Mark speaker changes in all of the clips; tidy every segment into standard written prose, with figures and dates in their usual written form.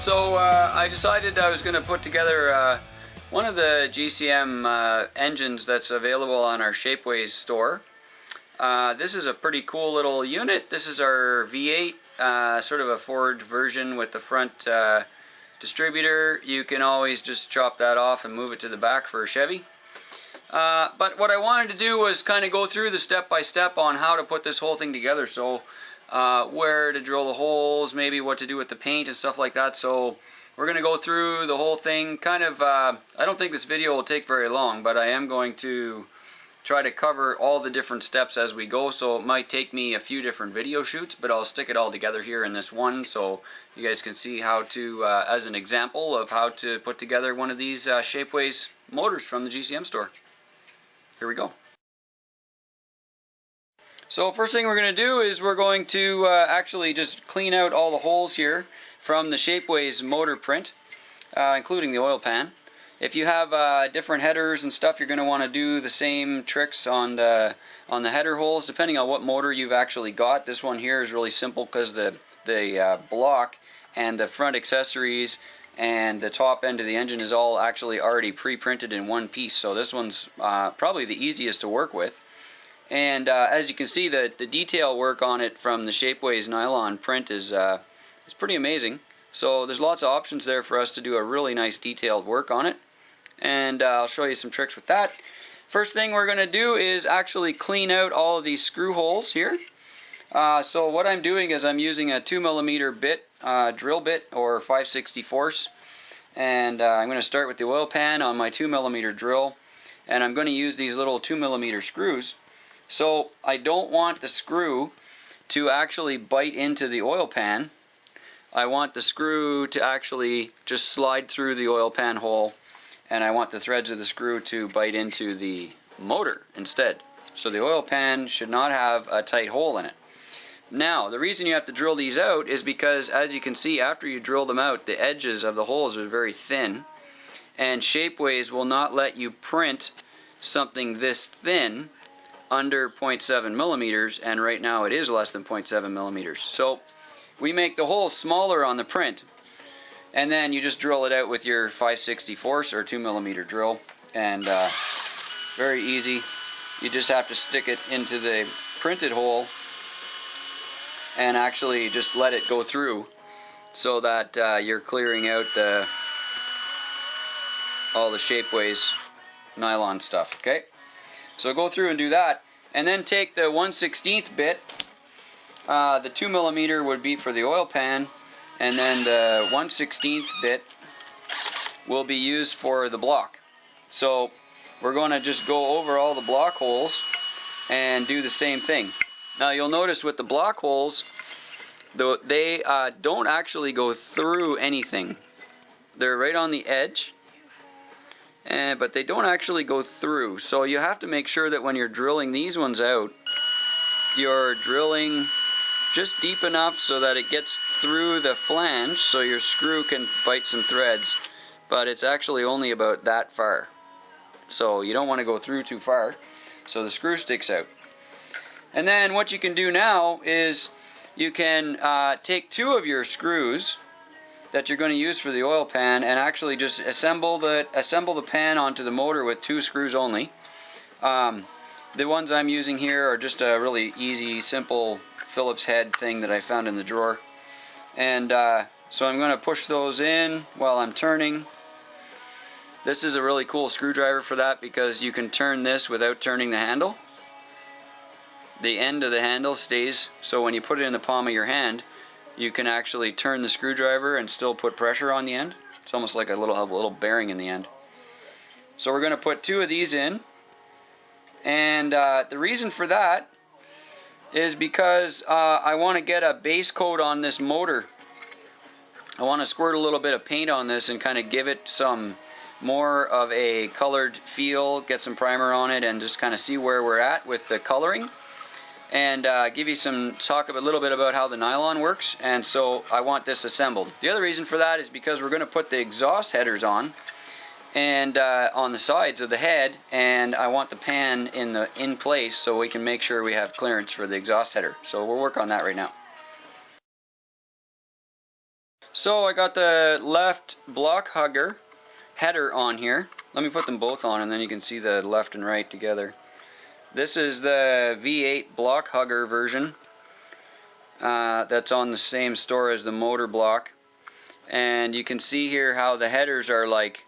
Speaker 1: So I decided I was going to put together one of the GCM engines that's available on our Shapeways store. This is a pretty cool little unit. This is our V8, sort of a Ford version with the front distributor. You can always just chop that off and move it to the back for a Chevy. But what I wanted to do was kind of go through the step-by-step on how to put this whole thing together. So where to drill the holes, maybe what to do with the paint and stuff like that. So we're going to go through the whole thing. Kind of, I don't think this video will take very long, but I am going to try to cover all the different steps as we go. So it might take me a few different video shoots, but I'll stick it all together here in this one so you guys can see how to, as an example of how to put together one of these Shapeways motors from the GCM store. Here we go. So first thing we're going to do is we're going to actually just clean out all the holes here from the Shapeways motor print, including the oil pan. If you have different headers and stuff, you're going to want to do the same tricks on the header holes, depending on what motor you've actually got. This one here is really simple because the block and the front accessories and the top end of the engine is all actually already pre-printed in one piece. So this one's probably the easiest to work with. And as you can see, the detail work on it from the Shapeways nylon print is pretty amazing. So there's lots of options there for us to do a really nice detailed work on it. And I'll show you some tricks with that. First thing we're going to do is actually clean out all of these screw holes here. So what I'm doing is I'm using a 2mm bit, drill bit, or 5/64. And I'm going to start with the oil pan on my 2mm drill. And I'm going to use these little 2mm screws. So I don't want the screw to actually bite into the oil pan. I want the screw to actually just slide through the oil pan hole, and I want the threads of the screw to bite into the motor instead. So the oil pan should not have a tight hole in it. Now, the reason you have to drill these out is because, as you can see, after you drill them out, the edges of the holes are very thin, and Shapeways will not let you print something this thin under 0.7mm, and right now it is less than 0.7mm. So we make the holes smaller on the print, and then you just drill it out with your 5/64 or 2mm drill, and very easy. You just have to stick it into the printed hole and actually just let it go through so that you're clearing out all the Shapeways nylon stuff. Okay, so go through and do that, and then take the 1/16 bit. The 2mm would be for the oil pan, and then the 1/16 bit will be used for the block. So we're going to just go over all the block holes and do the same thing. Now you'll notice with the block holes, they don't actually go through anything. They're right on the edge, but they don't actually go through. So you have to make sure that when you're drilling these ones out, you're drilling just deep enough so that it gets through the flange so your screw can bite some threads, but it's actually only about that far. So you don't want to go through too far so the screw sticks out. And then what you can do now is you can take two of your screws that you're going to use for the oil pan and actually just assemble the pan onto the motor with two screws only. The ones I'm using here are just a really easy, simple Phillips head thing that I found in the drawer. And so I'm going to push those in while I'm turning. This is a really cool screwdriver for that because you can turn this without turning the handle. The end of the handle stays, so when you put it in the palm of your hand, you can actually turn the screwdriver and still put pressure on the end. It's almost like a little bearing in the end. So we're going to put two of these in. And the reason for that is because I want to get a base coat on this motor. I want to squirt a little bit of paint on this and kind of give it some more of a colored feel, get some primer on it, and just kind of see where we're at with the coloring. And give you talk a little bit about how the nylon works. And so I want this assembled. The other reason for that is because we're going to put the exhaust headers on, and on the sides of the head, and I want the pan in place so we can make sure we have clearance for the exhaust header. So we'll work on that right now. So I got the left block hugger header on here. Let me put them both on and then you can see the left and right together. This is the V8 block hugger version. That's on the same store as the motor block. And you can see here how the headers are like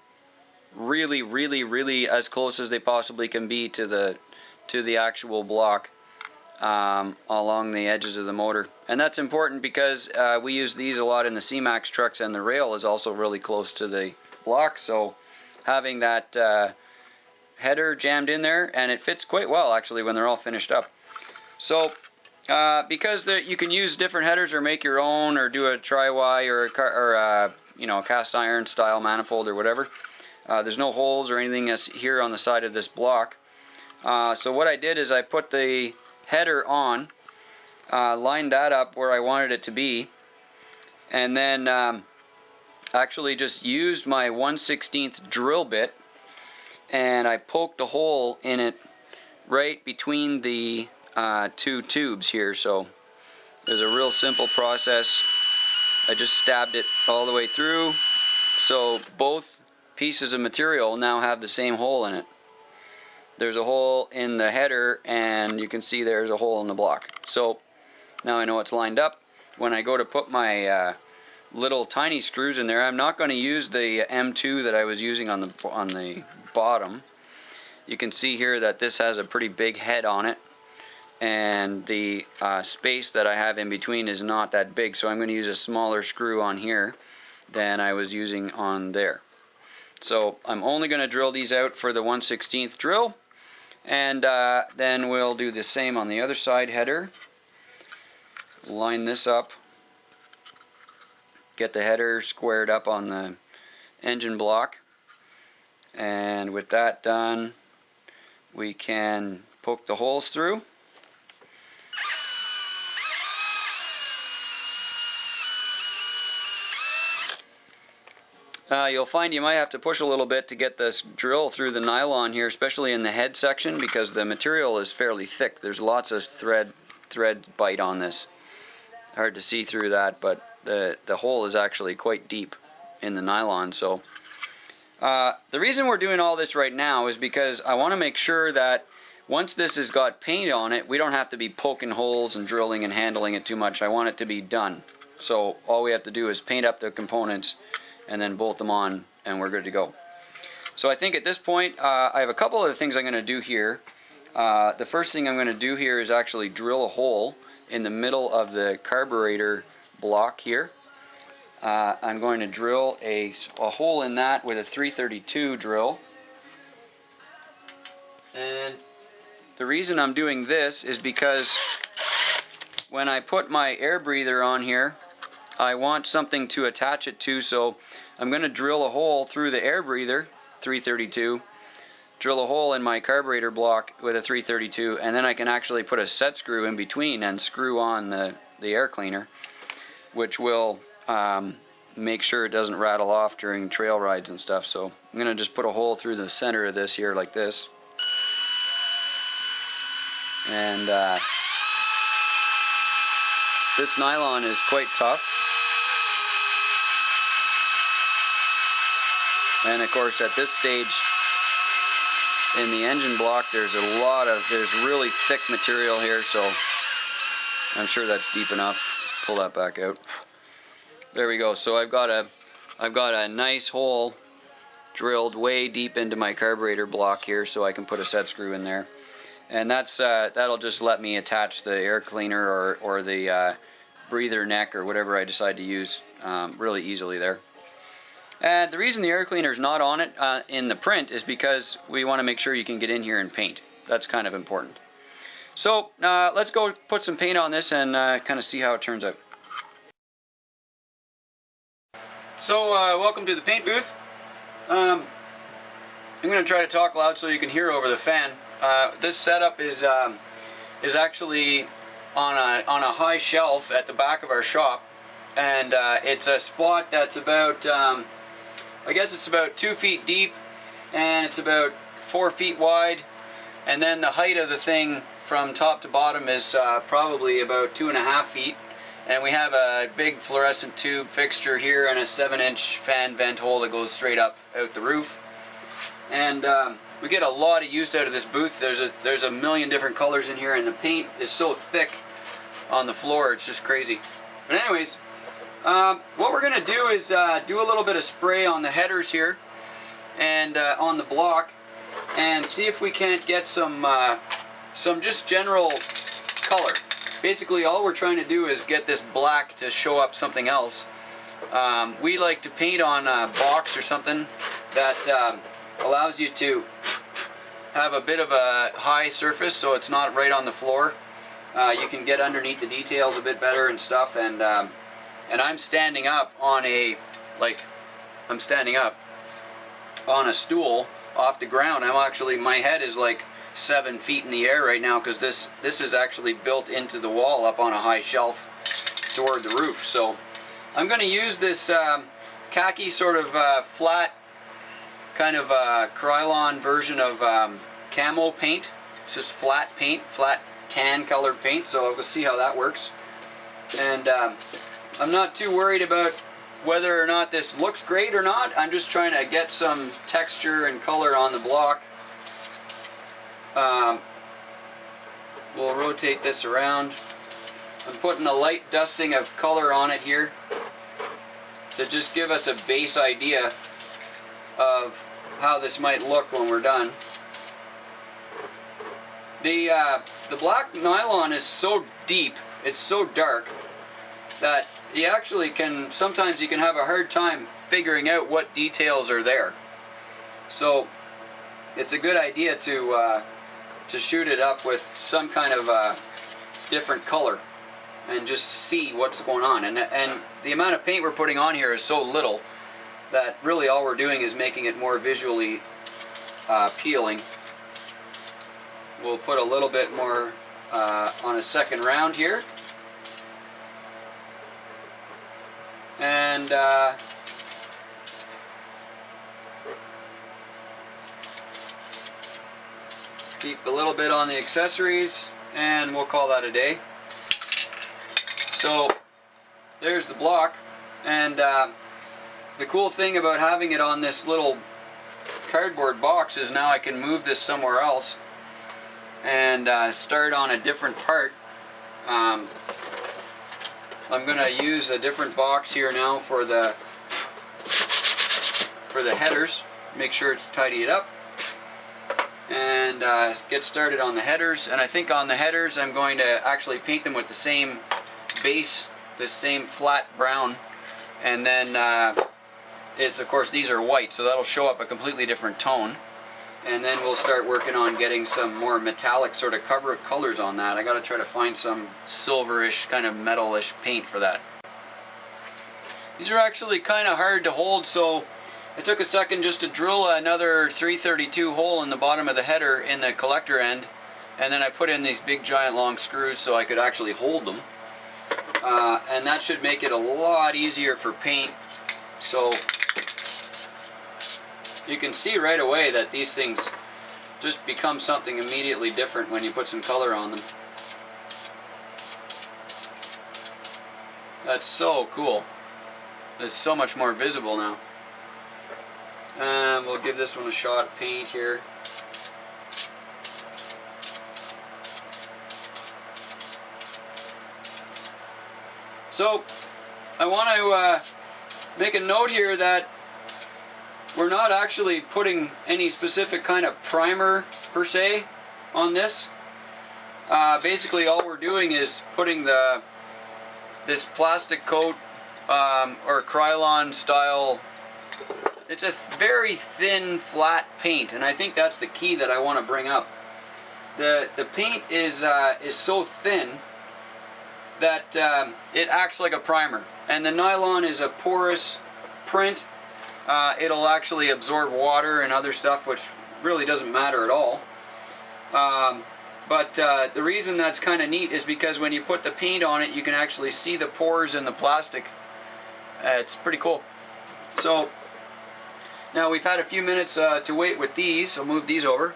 Speaker 1: really as close as they possibly can be to the actual block along the edges of the motor. And that's important because we use these a lot in the C-Max trucks, and the rail is also really close to the block, so having that header jammed in there, and it fits quite well actually when they're all finished up. So because you can use different headers or make your own or do a tri-Y or a cast iron style manifold or whatever. There's no holes or anything here on the side of this block. So what I did is I put the header on, lined that up where I wanted it to be, and then actually just used my 1/16 drill bit and I poked a hole in it right between the two tubes here. So it was a real simple process. I just stabbed it all the way through, so both pieces of material now have the same hole in it. There's a hole in the header and you can see there's a hole in the block. So now I know it's lined up. When I go to put my little tiny screws in there, I'm not going to use the M2 that I was using on the bottom. You can see here that this has a pretty big head on it, and the space that I have in between is not that big, so I'm going to use a smaller screw on here than I was using on there. So I'm only going to drill these out for the 1/16 drill, and then we'll do the same on the other side header. Line this up, get the header squared up on the engine block, and with that done we can poke the holes through. You'll find you might have to push a little bit to get this drill through the nylon here, especially in the head section, because the material is fairly thick. There's lots of thread bite on this. Hard to see through that, but the hole is actually quite deep in the nylon. So the reason we're doing all this right now is because I want to make sure that once this has got paint on it, we don't have to be poking holes and drilling and handling it too much. I want it to be done. So all we have to do is paint up the components and then bolt them on, and we're good to go. So I think at this point I have a couple of things I'm going to do here. The first thing I'm going to do here is actually drill a hole in the middle of the carburetor block here. I'm going to drill a hole in that with a 332 drill. And the reason I'm doing this is because when I put my air breather on here, I want something to attach it to, so I'm going to drill a hole through the air breather, 332, drill a hole in my carburetor block with a 332, and then I can actually put a set screw in between and screw on the air cleaner, which will make sure it doesn't rattle off during trail rides and stuff. So I'm going to just put a hole through the center of this here like this. And this nylon is quite tough. And of course at this stage in the engine block there's really thick material here, so I'm sure that's deep enough. Pull that back out. There we go. So I've got a nice hole drilled way deep into my carburetor block here, so I can put a set screw in there. And that'll just let me attach the air cleaner or the breather neck or whatever I decide to use really easily there. And the reason the air cleaner is not on it in the print is because we want to make sure you can get in here and paint. That's kind of important. So let's go put some paint on this and kind of see how it turns out. So welcome to the paint booth. I'm going to try to talk loud so you can hear over the fan. This setup is actually on a high shelf at the back of our shop, and it's a spot that's about I guess it's about 2 feet deep, and it's about 4 feet wide, and then the height of the thing from top to bottom is probably about 2.5 feet, And we have a big fluorescent tube fixture here and a 7-inch fan vent hole that goes straight up out the roof. And we get a lot of use out of this booth. There's a million different colors in here, and the paint is so thick on the floor, it's just crazy. But anyways, what we're gonna do is do a little bit of spray on the headers here and on the block, and see if we can't get some just general color. Basically, all we're trying to do is get this black to show up something else. We like to paint on a box or something that allows you to have a bit of a high surface, so it's not right on the floor. You can get underneath the details a bit better and stuff. And I'm standing up on a stool off the ground. My head is like 7 feet in the air right now, because this is actually built into the wall up on a high shelf toward the roof. So I'm going to use this khaki sort of flat kind of Krylon version of camo paint. It's just flat paint, flat tan colored paint, so we'll see how that works. And I'm not too worried about whether or not this looks great or not. I'm just trying to get some texture and color on the block. We'll rotate this around. I'm putting a light dusting of color on it here to just give us a base idea of how this might look when we're done. The black nylon is so deep, it's so dark, that you actually sometimes you can have a hard time figuring out what details are there. So it's a good idea to shoot it up with some kind of different color and just see what's going on. And the amount of paint we're putting on here is so little that really all we're doing is making it more visually appealing. We'll put a little bit more on a second round here. And keep a little bit on the accessories, and we'll call that a day. So there's the block, and the cool thing about having it on this little cardboard box is now I can move this somewhere else and start on a different part. I'm going to use a different box here now for the headers. Make sure it's tidy it up, and get started on the headers. And I think on the headers I'm going to actually paint them with the same base, this same flat brown, and then of course these are white, so that'll show up a completely different tone. And then we'll start working on getting some more metallic sort of colors on that. I got to try to find some silverish, kind of metalish paint for that. These are actually kind of hard to hold, so I took a second just to drill another 332 hole in the bottom of the header in the collector end, and then I put in these big giant long screws so I could actually hold them. And that should make it a lot easier for paint. So you can see right away that these things just become something immediately different when you put some color on them. That's so cool. It's so much more visible now. We'll give this one a shot of paint here. So I want to make a note here that we're not actually putting any specific kind of primer per se on this. Basically all we're doing is putting this plastic coat or Krylon style. It's a very thin flat paint, and I think that's the key that I want to bring up. The paint is so thin that it acts like a primer, and the nylon is a porous print. It'll actually absorb water and other stuff, which really doesn't matter at all. But the reason that's kind of neat is because when you put the paint on it, you can actually see the pores in the plastic. It's pretty cool. So now we've had a few minutes to wait with these. I'll move these over,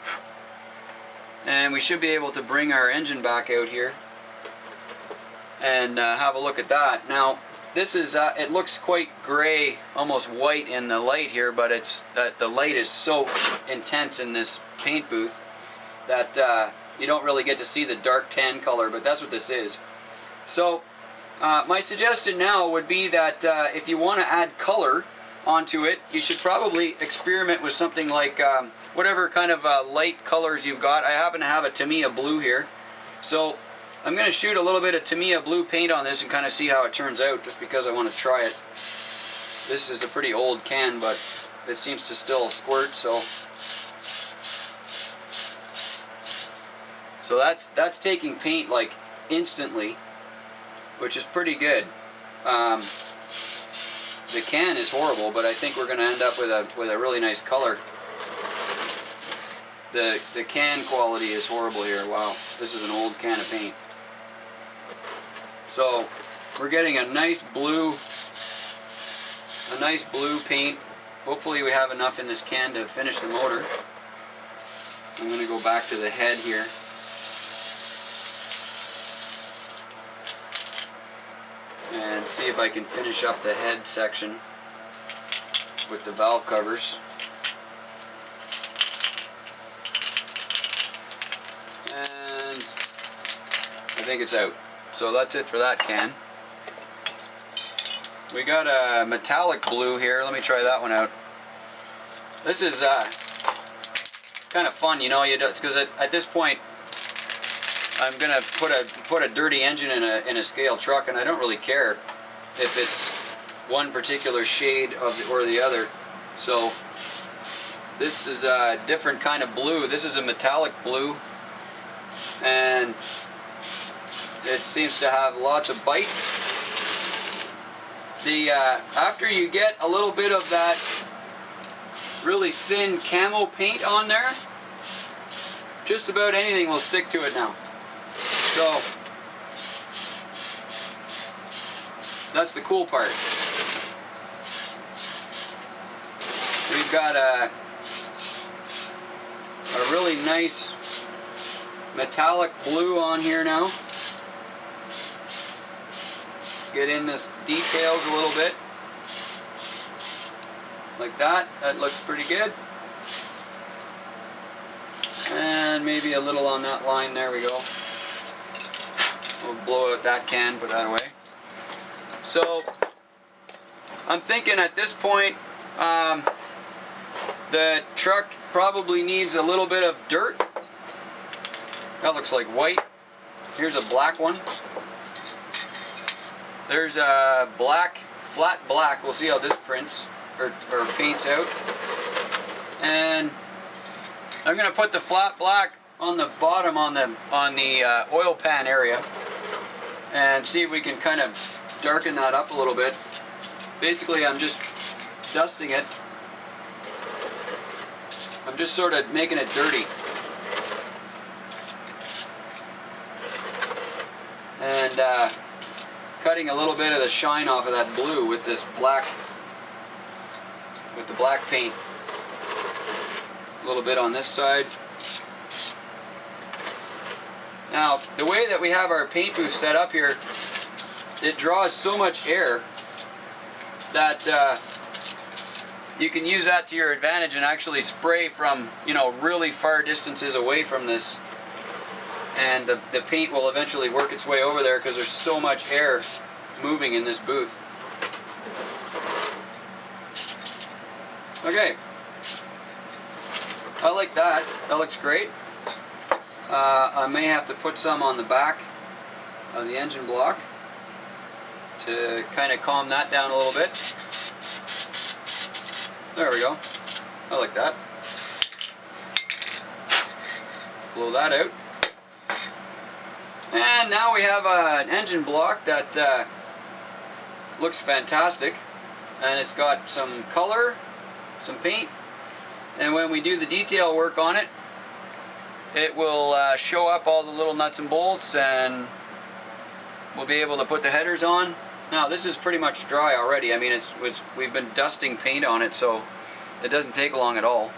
Speaker 1: and we should be able to bring our engine back out here. and have a look at that. Now this is it looks quite gray, almost white in the light here, but it's the light is so intense in this paint booth that you don't really get to see the dark tan color, but that's what this is. So my suggestion now would be that if you want to add color onto it, you should probably experiment with something like whatever kind of light colors you've got. I happen to have a Tamiya blue here, so I'm going to shoot a little bit of Tamiya blue paint on this and kind of see how it turns out, just because I want to try it. This is a pretty old can, but it seems to still squirt, so that's taking paint like instantly, which is pretty good. The can is horrible, but I think we're going to end up with a really nice color. The can quality is horrible here. Wow, this is an old can of paint. So we're getting a nice blue paint. Hopefully we have enough in this can to finish the motor. I'm going to go back to the head here. And see if I can finish up the head section with the valve covers. And I think it's out. So that's it for that can. We got a metallic blue here. Let me try that one out. This is kind of fun, you know, because at this point I'm gonna put a dirty engine in a scale truck, and I don't really care if it's one particular shade or the other. So this is a different kind of blue. This is a metallic blue, and it seems to have lots of bite. After you get a little bit of that really thin camo paint on there, just about anything will stick to it now. So that's the cool part. We've got a really nice metallic blue on here now. Get in this details a little bit. Like that. That looks pretty good. And maybe a little on that line. There we go. We'll blow out that can, put that away. So I'm thinking at this point the truck probably needs a little bit of dirt. That looks like white. Here's a black one. There's a black, flat black. We'll see how this prints or paints out. And I'm gonna put the flat black on the bottom on the oil pan area, and see if we can kind of darken that up a little bit. Basically, I'm just dusting it. I'm just sort of making it dirty. And cutting a little bit of the shine off of that blue with this black, with the black paint. A little bit on this side. Now, the way that we have our paint booth set up here, it draws so much air that you can use that to your advantage and actually spray from, you know, really far distances away from this. And the paint will eventually work its way over there because there's so much air moving in this booth. Okay. I like that. That looks great. I may have to put some on the back of the engine block to kind of calm that down a little bit. There we go. I like that. Blow that out. And now we have an engine block that looks fantastic, and it's got some color, some paint, and when we do the detail work on it, it will show up all the little nuts and bolts, and we'll be able to put the headers on. Now this is pretty much dry already. I mean, we've been dusting paint on it, so it doesn't take long at all.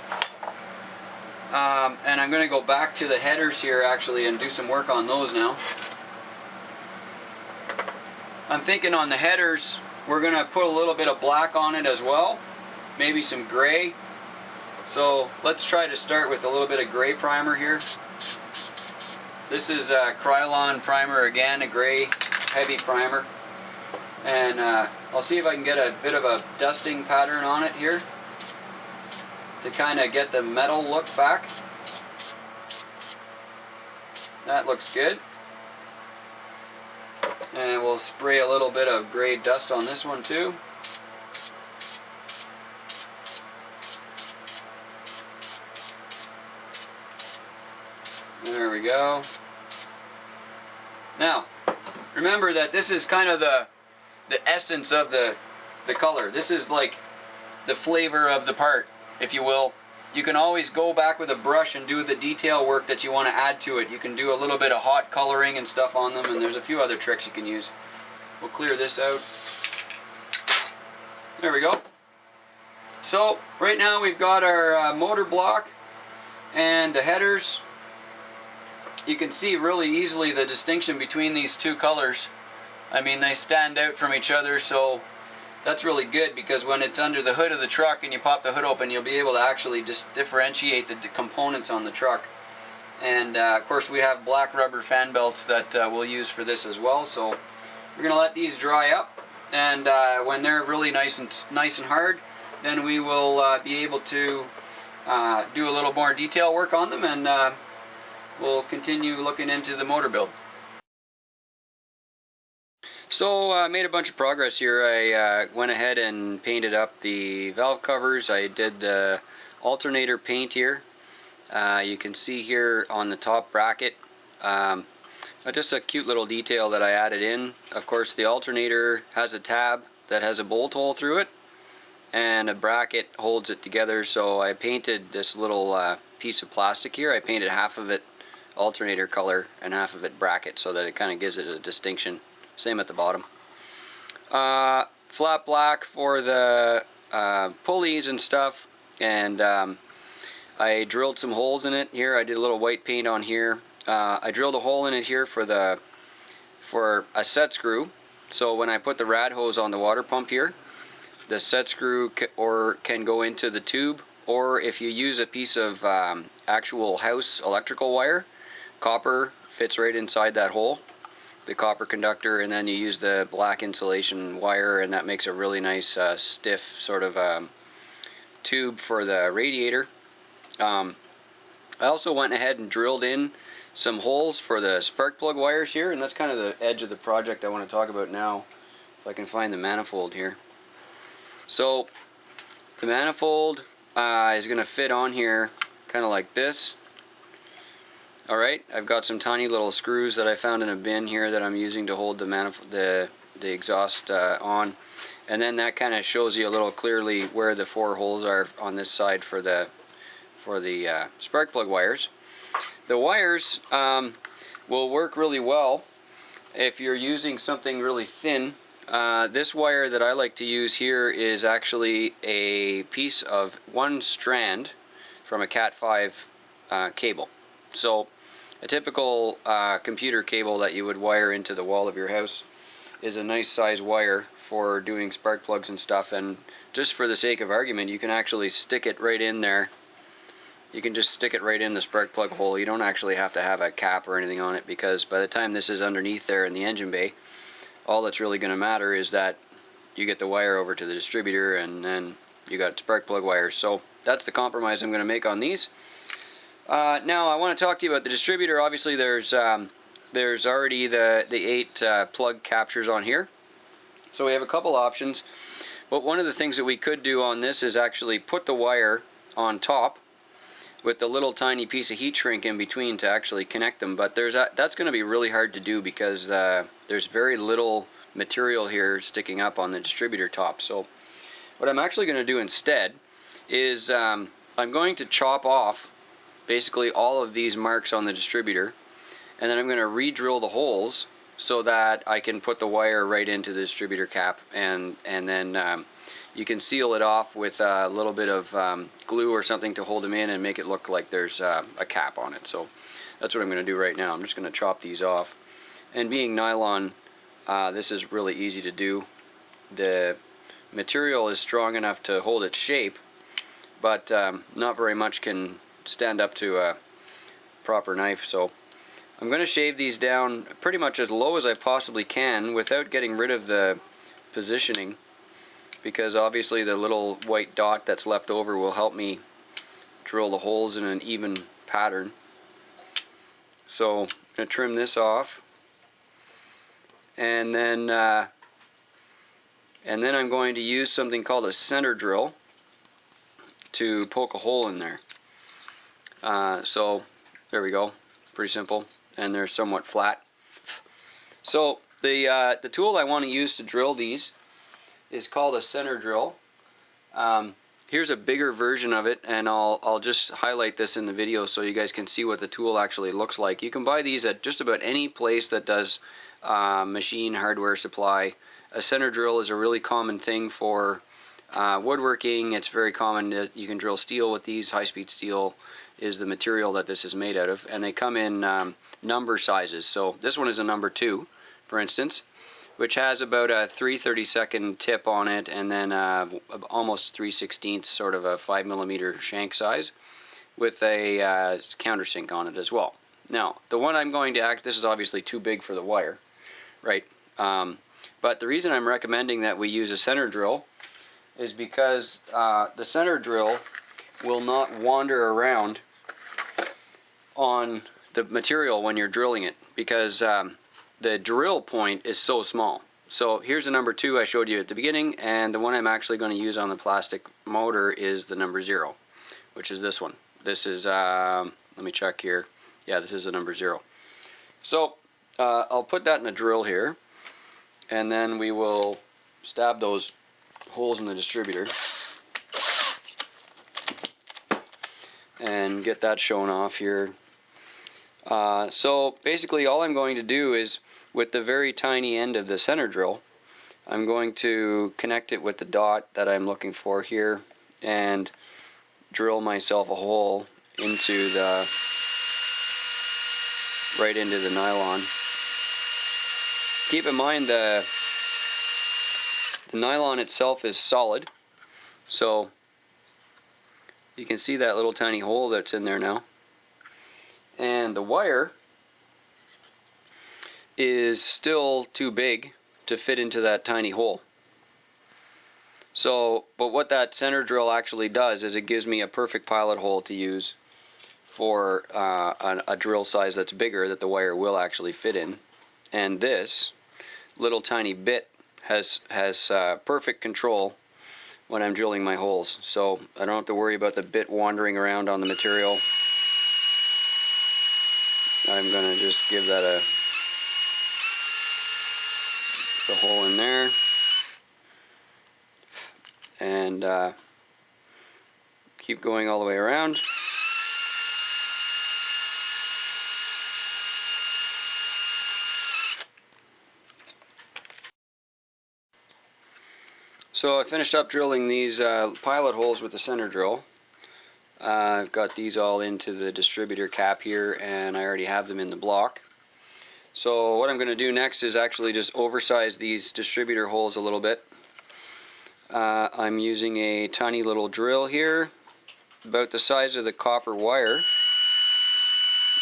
Speaker 1: And I'm going to go back to the headers here actually and do some work on those now. I'm thinking on the headers we're going to put a little bit of black on it as well, maybe some gray. So let's try to start with a little bit of gray primer here. This is a Krylon primer again, a gray heavy primer. And I'll see if I can get a bit of a dusting pattern on it here to kind of get the metal look back. That looks good. And we'll spray a little bit of gray dust on this one too. There we go. Now, remember that this is kind of the essence of the color. This is like the flavor of the part, if you will. You can always go back with a brush and do the detail work that you want to add to it. You can do a little bit of hot coloring and stuff on them, and there's a few other tricks you can use. We'll clear this out. There we go. So right now we've got our motor block and the headers. You can see really easily the distinction between these two colors. I mean, they stand out from each other, so that's really good, because when it's under the hood of the truck and you pop the hood open, you'll be able to actually just differentiate the components on the truck. And of course we have black rubber fan belts that we'll use for this as well. So we're going to let these dry up, and when they're really nice and hard, then we will be able to do a little more detail work on them, and we'll continue looking into the motor build. So I made a bunch of progress here. I went ahead and painted up the valve covers. I did the alternator paint here. You can see here on the top bracket just a cute little detail that I added in. Of course, the alternator has a tab that has a bolt hole through it, and a bracket holds it together. So I painted this little piece of plastic here. I painted half of it alternator color and half of it bracket, so that it kind of gives it a distinction. Same at the bottom. Flat black for the pulleys and stuff, and I drilled some holes in it here. I did a little white paint on here. I drilled a hole in it here for a set screw. So when I put the rad hose on the water pump here, the set screw can go into the tube, or if you use a piece of actual house electrical wire, copper fits right inside that hole, the copper conductor, and then you use the black insulation wire, and that makes a really nice stiff sort of tube for the radiator. I also went ahead and drilled in some holes for the spark plug wires here, and that's kind of the edge of the project I want to talk about now, if I can find the manifold here. So the manifold is going to fit on here kind of like this. Alright, I've got some tiny little screws that I found in a bin here that I'm using to hold the exhaust on, and then that kind of shows you a little clearly where the 4 holes are on this side for the spark plug wires. The wires will work really well if you're using something really thin. This wire that I like to use here is actually a piece of 1 strand from a Cat 5 cable. So a typical computer cable that you would wire into the wall of your house is a nice size wire for doing spark plugs and stuff, and just for the sake of argument, you can actually stick it right in there. You can just stick it right in the spark plug hole. You don't actually have to have a cap or anything on it, because by the time this is underneath there in the engine bay, all that's really going to matter is that you get the wire over to the distributor, and then you got spark plug wires. So that's the compromise I'm going to make on these. Now I want to talk to you about the distributor. Obviously there's already the 8 plug captures on here, so we have a couple options. But one of the things that we could do on this is actually put the wire on top with the little tiny piece of heat shrink in between to actually connect them. But that's going to be really hard to do, because there's very little material here sticking up on the distributor top. So what I'm actually going to do instead is I'm going to chop off basically all of these marks on the distributor, and then I'm going to re-drill the holes so that I can put the wire right into the distributor cap, and then you can seal it off with a little bit of glue or something to hold them in and make it look like there's a cap on it. So that's what I'm going to do right now. I'm just going to chop these off, and being nylon, this is really easy to do. The material is strong enough to hold its shape, but not very much can stand up to a proper knife. So I'm going to shave these down pretty much as low as I possibly can without getting rid of the positioning, because obviously the little white dot that's left over will help me drill the holes in an even pattern. So I'm going to trim this off, and then I'm going to use something called a center drill to poke a hole in there. So there we go, pretty simple, and they're somewhat flat. So the tool I want to use to drill these is called a center drill. Here's a bigger version of it, and I'll just highlight this in the video so you guys can see what the tool actually looks like. You can buy these at just about any place that does machine hardware supply. A center drill is a really common thing for woodworking. It's very common that you can drill steel with these. High-speed steel is the material that this is made out of, and they come in number sizes. So this one is a number 2, for instance, which has about a 3/32 tip on it, and then almost 3/16, sort of a 5mm shank size, with a countersink on it as well. Now, the one I'm going to this is obviously too big for the wire, right? But the reason I'm recommending that we use a center drill is because the center drill will not wander around on the material when you're drilling it, because the drill point is so small. So here's the number 2 I showed you at the beginning, and the one I'm actually going to use on the plastic motor is the number 0, which is this one. This is, let me check here. Yeah, this is the number 0. So I'll put that in a drill here, and then we will stab those holes in the distributor and get that shown off here. So basically all I'm going to do is, with the very tiny end of the center drill, I'm going to connect it with the dot that I'm looking for here and drill myself a hole into right into the nylon. Keep in mind the nylon itself is solid, so you can see that little tiny hole that's in there now. And the wire is still too big to fit into that tiny hole. So, but what that center drill actually does is it gives me a perfect pilot hole to use for a drill size that's bigger that the wire will actually fit in. And this little tiny bit has perfect control when I'm drilling my holes. So I don't have to worry about the bit wandering around on the material. I'm going to just give that the hole in there, and keep going all the way around. So I finished up drilling these pilot holes with the center drill. I've got these all into the distributor cap here, and I already have them in the block. So what I'm going to do next is actually just oversize these distributor holes a little bit. I'm using a tiny little drill here, about the size of the copper wire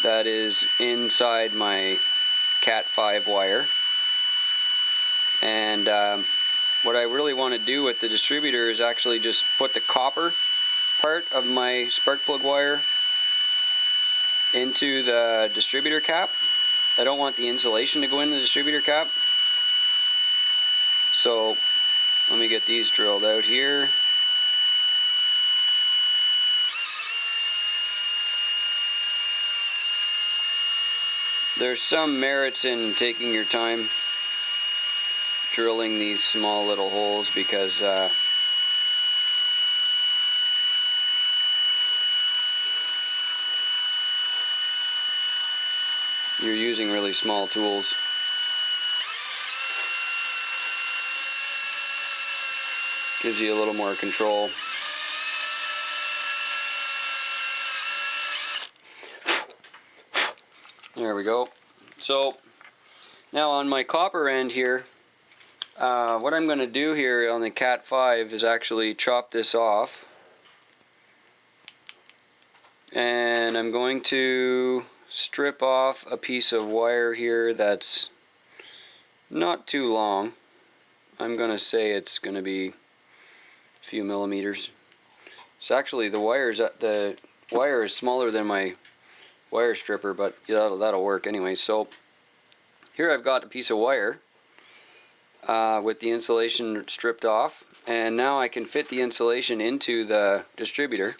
Speaker 1: that is inside my Cat 5 wire. And what I really want to do with the distributor is actually just put the copper part of my spark plug wire into the distributor cap. I don't want the insulation to go in the distributor cap. So let me get these drilled out here. There's some merits in taking your time drilling these small little holes, because you're using really small tools. Gives you a little more control. There we go. So Now on my copper end here, what I'm going to do here on the Cat 5 is actually chop this off. And I'm going to strip off a piece of wire here that's not too long. I'm going to say it's going to be a few millimeters. So actually the wire is smaller than my wire stripper, but yeah, that'll work anyway. So here I've got a piece of wire with the insulation stripped off, and now I can fit the insulation into the distributor,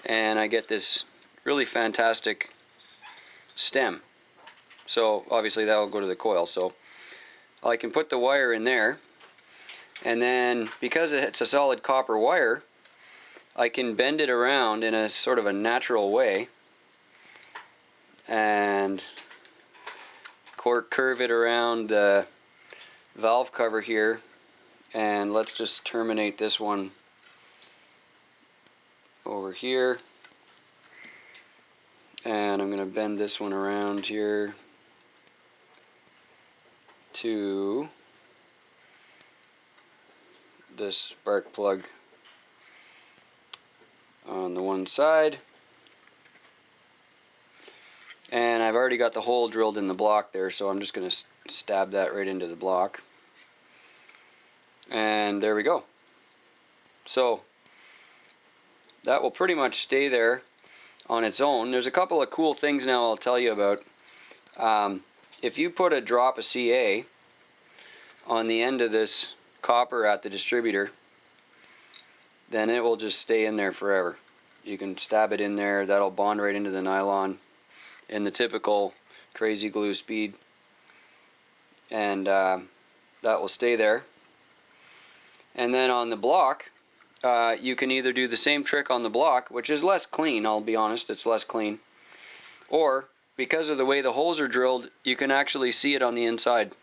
Speaker 1: and I get this really fantastic stem. So obviously that will go to the coil, so I can put the wire in there, and then because it's a solid copper wire, I can bend it around in a sort of a natural way and curve it around the valve cover here. And let's just terminate this one over here, and I'm going to bend this one around here to this spark plug on the one side, and I've already got the hole drilled in the block there, so I'm just going to stab that right into the block, and there we go. So that will pretty much stay there on its own. There's a couple of cool things now I'll tell you about. If you put a drop of CA on the end of this copper at the distributor, then it will just stay in there forever. You can stab it in there, that'll bond right into the nylon in the typical crazy glue speed, and that will stay there. And then on the block, you can either do the same trick on the block, which is less clean, I'll be honest, it's less clean, or because of the way the holes are drilled, you can actually see it on the inside.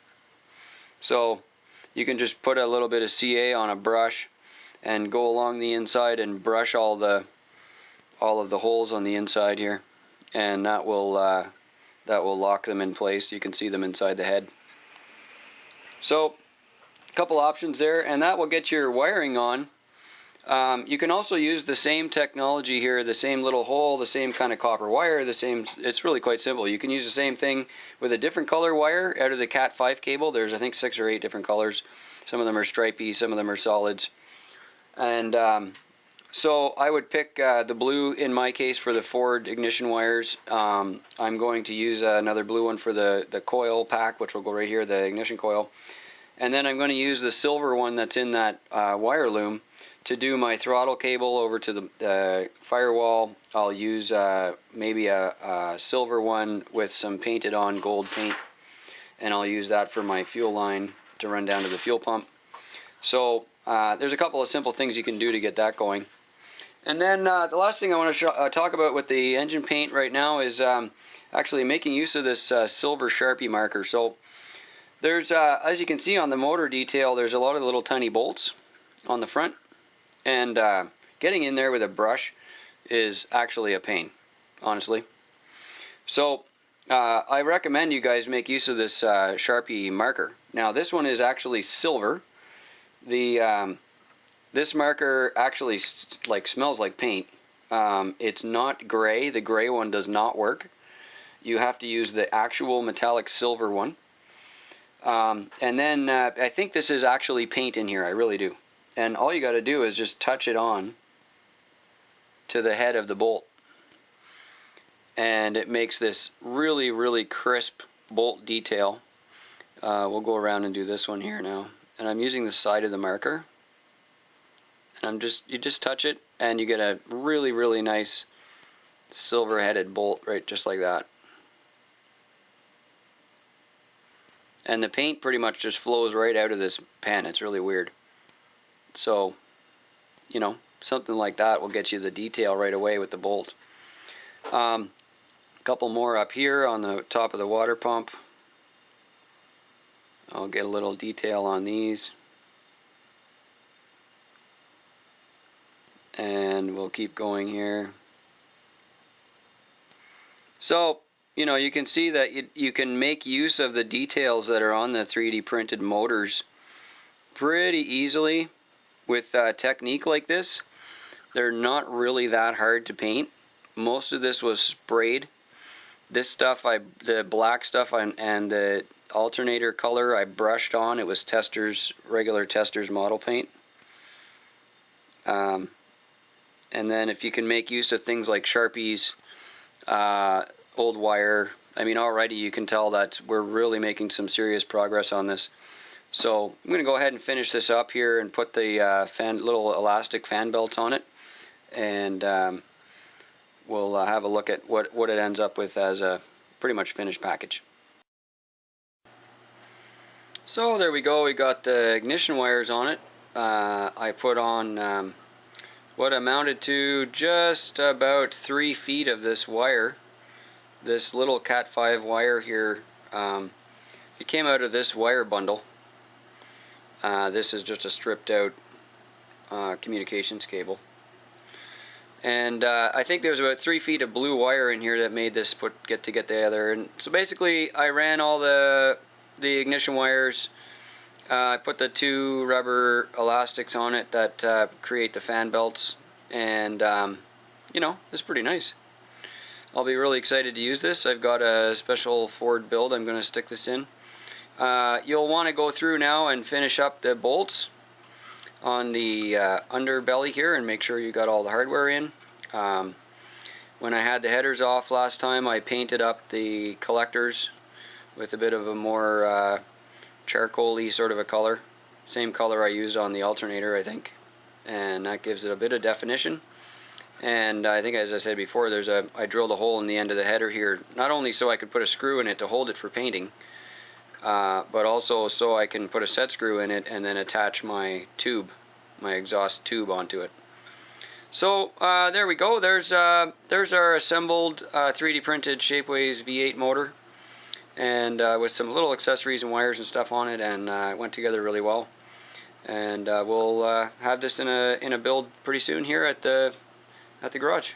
Speaker 1: So you can just put a little bit of CA on a brush and go along the inside and brush all of the holes on the inside here, and that will lock them in place. You can see them inside the head. So a couple options there, and that will get your wiring on. You can also use the same technology here, the same little hole, the same kind of copper wire, it's really quite simple. You can use the same thing with a different color wire out of the Cat 5 cable. There's I think 6 or 8 different colors. Some of them are stripy, some of them are solids. And so I would pick the blue in my case for the Ford ignition wires. I'm going to use another blue one for the coil pack, which will go right here, the ignition coil. And then I'm going to use the silver one that's in that wire loom to do my throttle cable over to the firewall. I'll use maybe a silver one with some painted on gold paint, and I'll use that for my fuel line to run down to the fuel pump. So there's a couple of simple things you can do to get that going. And then the last thing I want to talk about with the engine paint right now is actually making use of this silver Sharpie marker. So there's, as you can see on the motor detail, there's a lot of little tiny bolts on the front, and getting in there with a brush is actually a pain, honestly. So I recommend you guys make use of this Sharpie marker. Now this one is actually silver. This marker actually smells like paint. It's not gray. The gray one does not work. You have to use the actual metallic silver one. And then I think this is actually paint in here. I really do. And all you got to do is just touch it on to the head of the bolt, and it makes this really, really crisp bolt detail. We'll go around and do this one here now, and I'm using the side of the marker, and you just touch it and you get a really, really nice silver headed bolt right just like that. And the paint pretty much just flows right out of this pen. It's really weird. So, you know, something like that will get you the detail right away with the bolt. A couple more up here on the top of the water pump. I'll get a little detail on these. And we'll keep going here. So, you know, you can see that you can make use of the details that are on the 3D printed motors pretty easily with a technique like this. They're not really that hard to paint. Most of this was sprayed. This stuff, the black stuff and the alternator color I brushed on. It was regular Testors model paint. And then if you can make use of things like Sharpies, old wire, I mean, already you can tell that we're really making some serious progress on this. So I'm going to go ahead and finish this up here and put the little elastic fan belts on it, and we'll have a look at what it ends up with as a pretty much finished package. So there we go, we got the ignition wires on it. I put on what amounted to just about 3 feet of this wire. This little Cat 5 wire here, it came out of this wire bundle. This is just a stripped out communications cable. And I think there's about 3 feet of blue wire in here that made this get together. And so basically I ran all the ignition wires. I put the 2 rubber elastics on it that create the fan belts, and you know, it's pretty nice. I'll be really excited to use this. I've got a special Ford build I'm going to stick this in. You'll want to go through now and finish up the bolts on the underbelly here and make sure you got all the hardware in. When I had the headers off last time, I painted up the collectors with a bit of a more charcoal-y sort of a color. Same color I used on the alternator, I think. And that gives it a bit of definition. And I think, as I said before, I drilled a hole in the end of the header here, not only so I could put a screw in it to hold it for painting, but also so I can put a set screw in it and then attach my tube, my exhaust tube, onto it. So there we go. There's our assembled 3D printed Shapeways V8 motor, and with some little accessories and wires and stuff on it, and it went together really well. And we'll have this in a build pretty soon here at the garage.